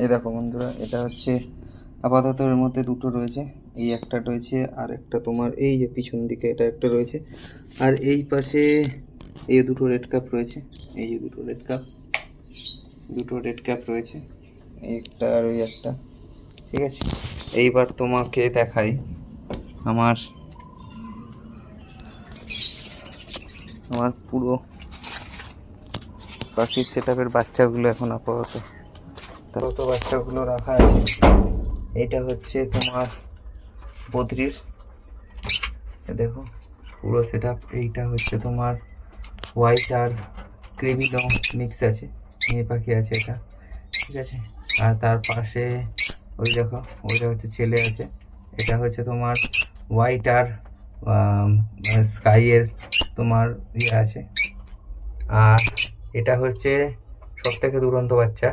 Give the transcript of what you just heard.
এই দেখো বন্ধুরা, এটা হচ্ছে আপাতত এর মধ্যে দুটো রয়েছে, এই একটা রয়েছে আর একটা তোমার এই যে পিছন দিকে এটা একটা রয়েছে, আর এই পাশে এই দুটো রেড কাপ রয়েছে, এই যে দুটো রেড কাপ রয়েছে, এই একটা আর ওই একটা। ঠিক আছে, এইবার তোমাকে দেখাই আমার আমার পুরো পাখির সেট আপের বাচ্চাগুলো এখন আপাতত বাচ্চাগুলো রাখা আছে। এটা হচ্ছে তোমার বদ্রির, দেখো পুরো সেট আপ। এইটা হচ্ছে তোমার হোয়াইট আর ক্রিমি লং মিক্স আছে, মেয়ে পাখি আছে এটা। ঠিক আছে, আর তার পাশে ওই দেখো ওইটা হচ্ছে ছেলে আছে। এটা হচ্ছে তোমার হোয়াইট আর স্কাইয়ের তোমার ইয়ে আছে। আর এটা হচ্ছে সব থেকে দুরন্ত বাচ্চা,